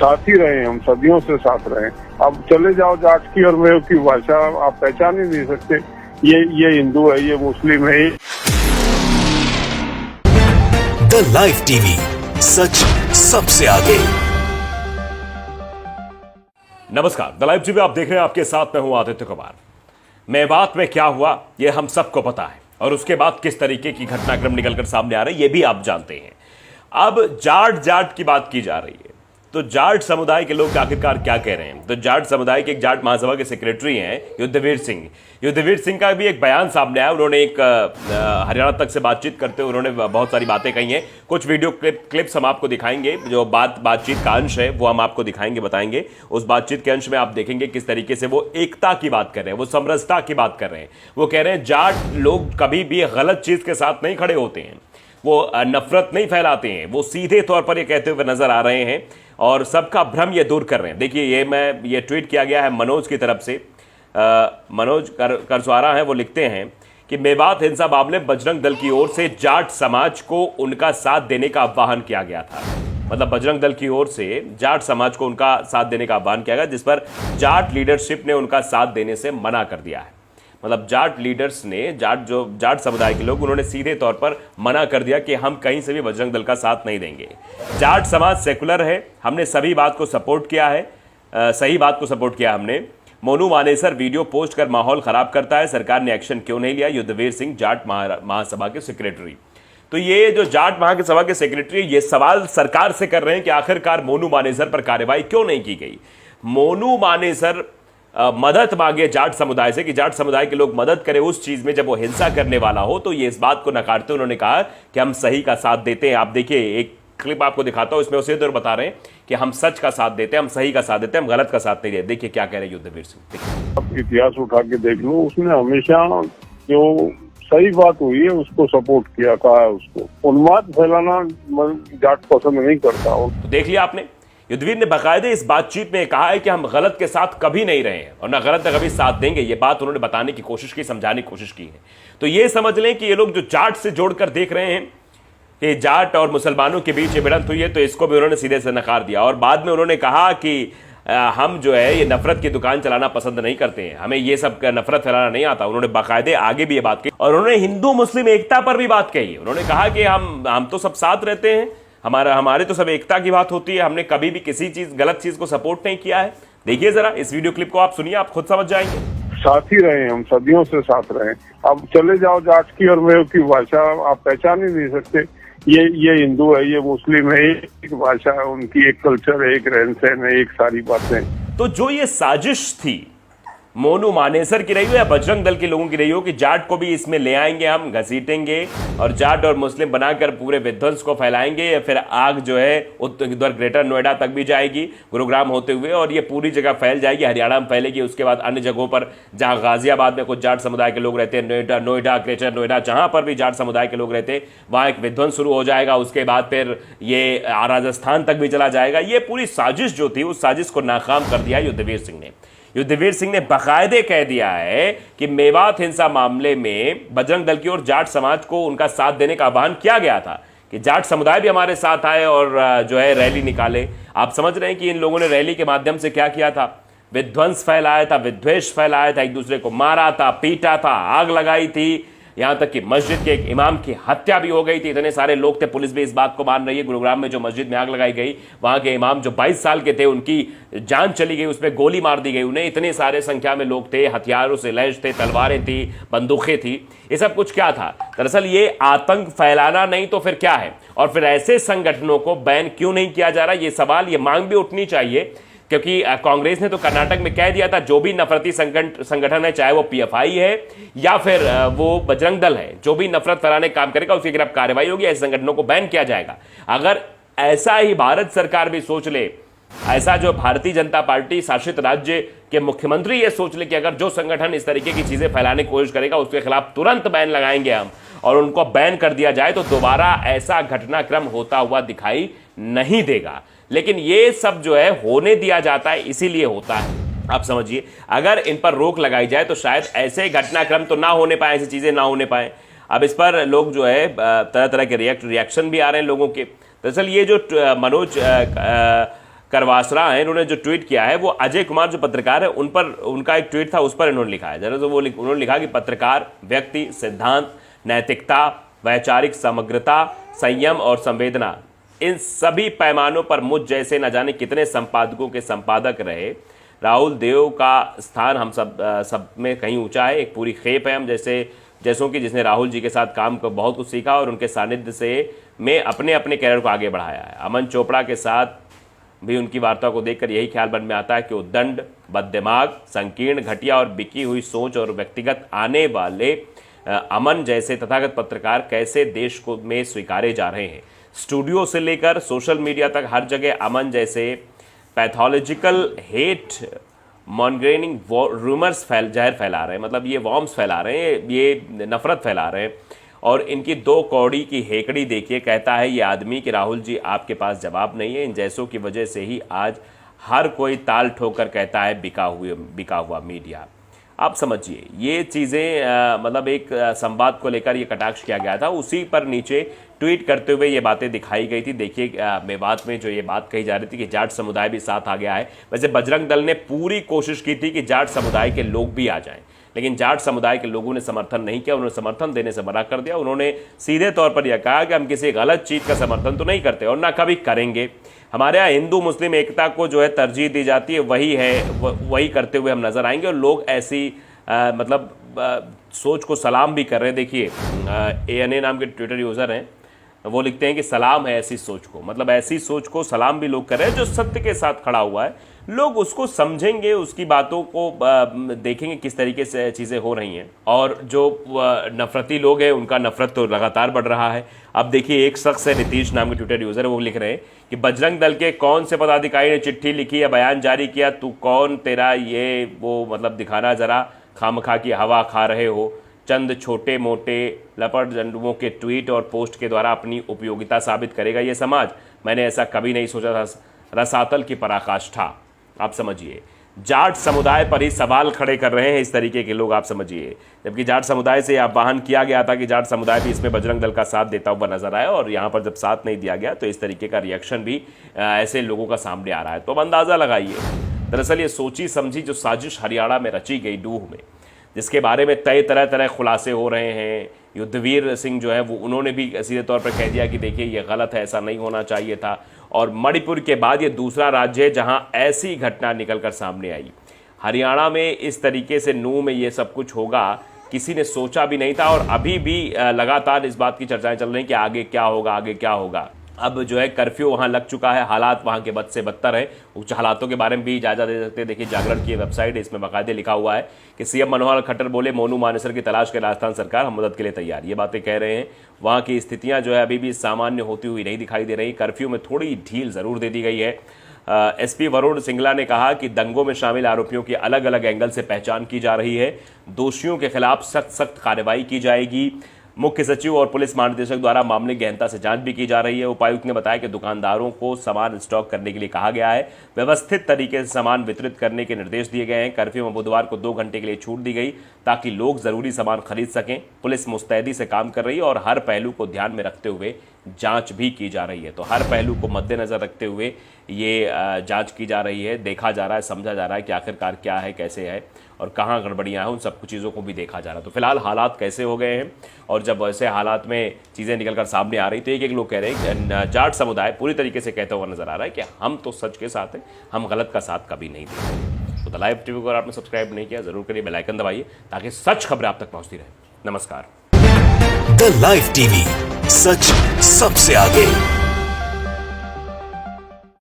साथ ही रहे, हम सदियों से साथ रहे। अब चले जाओ जाट की और मेव की भाषा आप पहचान ही नहीं सकते, ये हिंदू है, ये मुस्लिम है। द लाइव टीवी, सच सबसे आगे। नमस्कार, द लाइव टीवी आप देख रहे हैं, आपके साथ मैं हूं आदित्य कुमार। मेवात में क्या हुआ ये हम सबको पता है, और उसके बाद किस तरीके की घटनाक्रम निकलकर सामने आ रहे हैं ये भी आप जानते हैं। अब जाट की बात की जा रही है, तो जाट समुदाय के लोग आखिरकार क्या कह रहे हैं। तो जाट समुदाय के एक जाट महासभा के सेक्रेटरी हैं युद्धवीर सिंह का भी एक बयान सामने आया। उन्होंने एक हरियाणा तक से बातचीत करते हुए उन्होंने बहुत सारी बातें कही हैं। कुछ वीडियो क्लिप्स हम आपको दिखाएंगे, जो बातचीत का अंश है वो हम आपको दिखाएंगे, बताएंगे। उस बातचीत के अंश में आप देखेंगे किस तरीके से वो एकता की बात कर रहे हैं, वो समरसता की बात कर रहे हैं। वो कह रहे हैं जाट लोग कभी भी गलत चीज के साथ नहीं खड़े होते हैं, वो नफरत नहीं फैलाते हैं, वो सीधे तौर पर ये कहते हुए नजर आ रहे हैं और सबका भ्रम ये दूर कर रहे हैं। देखिए, ये ट्वीट किया गया है मनोज की तरफ से। मनोज करसवारा हैं, वो लिखते हैं कि मेवात हिंसा मामले बजरंग दल की ओर से जाट समाज को उनका साथ देने का आह्वान किया गया था। मतलब बजरंग दल की ओर से जाट समाज को उनका साथ देने का आह्वान किया गया, जिस पर जाट लीडरशिप ने उनका साथ देने से मना कर दिया है। मतलब जाट लीडर्स ने, जाट समुदाय के लोग, उन्होंने सीधे तौर पर मना कर दिया कि हम कहीं से भी बजरंग दल का साथ नहीं देंगे। जाट समाज सेकुलर है, हमने सभी बात को सपोर्ट किया है, सही बात को सपोर्ट किया हमने। मोनू मानेसर वीडियो पोस्ट कर माहौल खराब करता है, सरकार ने एक्शन क्यों नहीं लिया। युद्धवीर सिंह, जाट महासभा के सेक्रेटरी। तो ये जो जाट महासभा के सेक्रेटरी, ये सवाल सरकार से कर रहे हैं कि आखिरकार मोनू मानेसर पर कार्रवाई क्यों नहीं की गई। मोनू मानेसर मदद मांगे जाट समुदाय से कि जाट समुदाय के लोग मदद करें उस चीज में जब वो हिंसा करने वाला हो, तो ये इस बात को नकारते उन्होंने कहा कि हम सही का साथ देते हैं। आप देखिए, एक क्लिप आपको दिखाता हूं, इसमें उसे दौर बता रहे हैं कि हम सच का साथ देते हैं, हम सही का साथ देते हैं, हम गलत का साथ नहीं देते। देखिए क्या कह रहे हैं युद्धवीर सिंह। अब इतिहास उठा के देख लो, उसने हमेशा जो सही बात हुई है उसको सपोर्ट किया, कहा है उसको। उन्माद फैलाना जाट पसंद नहीं करता। तो देख लिया आपने, युद्धवीर ने बाकायदे इस बातचीत में कहा है कि हम गलत के साथ कभी नहीं रहे हैं और ना गलत का कभी साथ देंगे। ये बात उन्होंने बताने की कोशिश की, समझाने की कोशिश की है। तो ये समझ लें कि ये लोग जो जाट से जोड़कर देख रहे हैं कि जाट और मुसलमानों के बीच ये भिड़ंत हुई है, तो इसको भी उन्होंने सीधे से नकार दिया। और बाद में उन्होंने कहा कि हम जो है ये नफरत की दुकान चलाना पसंद नहीं करते हैं, हमें ये सब नफरत फैलाना नहीं आता। उन्होंने बाकायदे आगे भी ये बात कही और उन्होंने हिंदू मुस्लिम एकता पर भी बात कही। उन्होंने कहा कि हम तो सब साथ रहते हैं, हमारे तो सब एकता की बात होती है, हमने कभी भी किसी गलत चीज को सपोर्ट नहीं किया है। देखिए जरा इस वीडियो क्लिप को, आप सुनिए, आप खुद समझ जाएंगे। साथ ही रहे, हम सदियों से साथ रहे। अब चले जाओ जाट की और मेव की भाषा आप पहचान ही नहीं सकते, ये हिंदू है, ये मुस्लिम है, एक भाषा है उनकी, एक कल्चर है, एक रहन सहन है, एक सारी बातें। तो जो ये साजिश थी मोनू मानेसर की रही हो या बजरंग दल के लोगों की रही हो कि जाट को भी इसमें ले आएंगे, हम घसीटेंगे और जाट और मुस्लिम बनाकर पूरे विध्वंस को फैलाएंगे, या फिर आग जो है उधर ग्रेटर नोएडा तक भी जाएगी, गुरुग्राम होते हुए, और ये पूरी जगह फैल जाएगी, हरियाणा में फैलेगी। उसके बाद अन्य जगहों पर जहां गाजियाबाद में कुछ जाट समुदाय के लोग रहते हैं, नोएडा ग्रेटर नोएडा, जहां पर भी जाट समुदाय के लोग रहते हैं, वहां एक विध्वंस शुरू हो जाएगा। उसके बाद फिर ये राजस्थान तक भी चला जाएगा। ये पूरी साजिश जो थी, उस साजिश को नाकाम कर दिया युद्धवीर सिंह ने। युद्धवीर सिंह ने बाकायदे कह दिया है कि मेवात हिंसा मामले में बजरंग दल की ओर जाट समाज को उनका साथ देने का आह्वान किया गया था कि जाट समुदाय भी हमारे साथ आए और जो है रैली निकाले। आप समझ रहे हैं कि इन लोगों ने रैली के माध्यम से क्या किया था, विध्वंस फैलाया था, विद्वेष फैलाया था, एक दूसरे को मारा था, पीटा था, आग लगाई थी, यहां तक कि मस्जिद के एक इमाम की हत्या भी हो गई थी। इतने सारे लोग थे, पुलिस भी इस बात को मान रही है। गुरुग्राम में जो मस्जिद में आग लगाई गई, वहां के इमाम जो 22 साल के थे, उनकी जान चली गई, उसमें गोली मार दी गई उन्हें। इतने सारे संख्या में लोग थे, हथियारों से लैस थे, तलवारें थी, बंदूकें थी। ये सब कुछ क्या था? दरअसल ये आतंक फैलाना नहीं तो फिर क्या है? और फिर ऐसे संगठनों को बैन क्यों नहीं किया जा रहा, ये सवाल, ये मांग भी उठनी चाहिए। क्योंकि कांग्रेस ने तो कर्नाटक में कह दिया था जो भी नफरती संगठन है, चाहे वो पीएफआई है या फिर वो बजरंग दल है, जो भी नफरत फैलाने का काम करेगा उसके खिलाफ कार्रवाई होगी, ऐसे संगठनों को बैन किया जाएगा। अगर ऐसा ही भारत सरकार भी सोच ले, ऐसा जो भारतीय जनता पार्टी शासित राज्य के मुख्यमंत्री ये सोच ले कि अगर जो संगठन इस तरीके की चीजें फैलाने की कोशिश करेगा उसके खिलाफ तुरंत बैन लगाएंगे हम, और उनको बैन कर दिया जाए, तो दोबारा ऐसा घटनाक्रम होता हुआ दिखाई नहीं देगा। लेकिन ये सब जो है होने दिया जाता है, इसीलिए होता है। आप समझिए, अगर इन पर रोक लगाई जाए तो शायद ऐसे घटनाक्रम तो ना होने पाए, ऐसी चीजें ना होने पाए। अब इस पर लोग जो है तरह तरह के रिएक्शन भी आ रहे हैं लोगों के। दरअसल ये जो मनोज करवासरा हैं, इन्होंने जो ट्वीट किया है वो अजय कुमार जो पत्रकार है उन पर, उनका एक ट्वीट था उस पर इन्होंने लिखा है। जरा तो वो उन्होंने लिखा कि पत्रकार व्यक्ति, सिद्धांत, नैतिकता, वैचारिक समग्रता, संयम और संवेदना, इन सभी पैमानों पर मुझ जैसे न जाने कितने संपादकों के संपादक रहे। राहुल देव का स्थान हम सब में कहीं ऊंचा है। एक पूरी खेप है हम जैसों की जिसने राहुल जी के साथ काम कर बहुत कुछ सीखा और उनके सानिध्य से में अपने अपने कैरियर को आगे बढ़ाया है। अमन चोपड़ा के साथ भी उनकी वार्ता को देखकर यही ख्याल मन में आता है कि उद्दंड, बददिमाग, संकीर्ण, घटिया और बिकी हुई सोच और व्यक्तिगत आने वाले अमन जैसे तथागत पत्रकार कैसे देश को में स्वीकारे जा रहे हैं। स्टूडियो से लेकर सोशल मीडिया तक हर जगह अमन जैसे पैथोलॉजिकल हेट मॉन्ग्रेनिंग रूमर्स जहर फैला रहे हैं, मतलब ये वॉर्म्स फैला रहे हैं, ये नफरत फैला रहे हैं। और इनकी 2 कौड़ी की हेकड़ी देखिए, कहता है ये आदमी कि राहुल जी आपके पास जवाब नहीं है। इन जैसों की वजह से ही आज हर कोई ताल ठोकर कहता है बिका हुआ मीडिया। आप समझिए ये चीज़ें मतलब एक संवाद को लेकर ये कटाक्ष किया गया था, उसी पर नीचे ट्वीट करते हुए ये बातें दिखाई गई थी। देखिए मेवात में जो ये बात कही जा रही थी कि जाट समुदाय भी साथ आ गया है। वैसे बजरंग दल ने पूरी कोशिश की थी कि जाट समुदाय के लोग भी आ जाएं, लेकिन जाट समुदाय के लोगों ने समर्थन नहीं किया, उन्होंने समर्थन देने से मना कर दिया। उन्होंने सीधे तौर पर यह कहा कि हम किसी गलत चीज़ का समर्थन तो नहीं करते और ना कभी करेंगे। हमारे यहाँ हिंदू मुस्लिम एकता को जो है तरजीह दी जाती है, वही करते हुए हम नजर आएंगे। और लोग ऐसी सोच को सलाम भी कर रहे हैं। देखिए ANA नाम के ट्विटर यूज़र हैं, वो लिखते हैं कि सलाम है ऐसी सोच को, मतलब ऐसी सोच को सलाम भी लोग कर रहे हैं जो सत्य के साथ खड़ा हुआ है। लोग उसको समझेंगे, उसकी बातों को देखेंगे किस तरीके से चीज़ें हो रही हैं। और जो नफरती लोग हैं उनका नफरत तो लगातार बढ़ रहा है। अब देखिए एक शख्स है, नीतीश नाम के ट्विटर यूज़र है, वो लिख रहे हैं कि बजरंग दल के कौन से पदाधिकारी ने चिट्ठी लिखी या बयान जारी किया, तू कौन, तेरा ये वो मतलब दिखाना ज़रा, खामखा की हवा खा रहे हो। चंद छोटे मोटे लपट जंडुओं के ट्वीट और पोस्ट के द्वारा अपनी उपयोगिता साबित करेगा ये समाज। मैंने ऐसा कभी नहीं सोचा था। रसातल की पराकाष्ठा। आप समझिए जाट समुदाय पर ही सवाल खड़े कर रहे हैं इस तरीके के लोग, आप समझिए। जबकि जाट समुदाय से आह्वान किया गया था कि जाट समुदाय भी इसमें बजरंग दल का साथ देता हुआ नजर आया, और यहाँ पर जब साथ नहीं दिया गया तो इस तरीके का रिएक्शन भी ऐसे लोगों का सामने आ रहा है। तो अब अंदाज़ा लगाइए, दरअसल ये सोची समझी जो साजिश हरियाणा में रची गई डूह में, जिसके बारे में तरह तरह खुलासे हो रहे हैं। युद्धवीर सिंह जो है वो उन्होंने भी सीधे तौर पर कह दिया कि देखिए ये गलत है, ऐसा नहीं होना चाहिए था। और मणिपुर के बाद ये दूसरा राज्य है जहां ऐसी घटना निकलकर सामने आई। हरियाणा में इस तरीके से नूह में ये सब कुछ होगा किसी ने सोचा भी नहीं था। और अभी भी लगातार इस बात की चर्चाएं चल रही हैं कि आगे क्या होगा, आगे क्या होगा। अब जो है कर्फ्यू वहाँ लग चुका है, हालात वहाँ के बद से बदतर है। उच्च हालातों के बारे में भी इजाज़त दे सकते हैं। देखिए जागरण की वेबसाइट है, इसमें बाकायदे लिखा हुआ है कि सीएम मनोहर खट्टर बोले मोनू मानेसर की तलाश के राजस्थान सरकार, हम मदद के लिए तैयार। ये बातें कह रहे हैं। वहाँ की स्थितियाँ जो है अभी भी सामान्य होती हुई नहीं दिखाई दे रही। कर्फ्यू में थोड़ी ढील ज़रूर दे दी गई है। SP वरुण सिंगला ने कहा कि दंगों में शामिल आरोपियों की अलग अलग एंगल से पहचान की जा रही है, दोषियों के खिलाफ सख्त कार्रवाई की जाएगी। मुख्य सचिव और पुलिस महानिदेशक द्वारा मामले की गहनता से जांच भी की जा रही है। उपायुक्त ने बताया कि दुकानदारों को सामान स्टॉक करने के लिए कहा गया है, व्यवस्थित तरीके से सामान वितरित करने के निर्देश दिए गए हैं। कर्फ्यू में बुधवार को 2 घंटे के लिए छूट दी गई ताकि लोग जरूरी सामान खरीद सकें। पुलिस मुस्तैदी से काम कर रही है और हर पहलू को ध्यान में रखते हुए जांच भी की जा रही है। तो हर पहलू को मद्देनजर रखते हुए ये जांच की जा रही है, देखा जा रहा है, समझा जा रहा है कि आखिरकार क्या है, कैसे है और कहाँ गड़बड़ियाँ हैं, उन सब कुछ चीज़ों को भी देखा जा रहा है। तो फिलहाल हालात कैसे हो गए हैं, और जब ऐसे हालात में चीज़ें निकलकर सामने आ रही तो एक लोग कह रहे हैं कि जाट समुदाय पूरी तरीके से कहता हुआ नजर आ रहा है कि हम तो सच के साथ हैं, हम गलत का साथ कभी नहीं देंगे। तो द लाइव टीवी को अगर आपने सब्सक्राइब नहीं किया जरूर करिए, बेल आइकन दबाइए ताकि सच खबरें आप तक पहुँचती रहे। नमस्कार। द लाइव टीवी, सच सबसे आगे।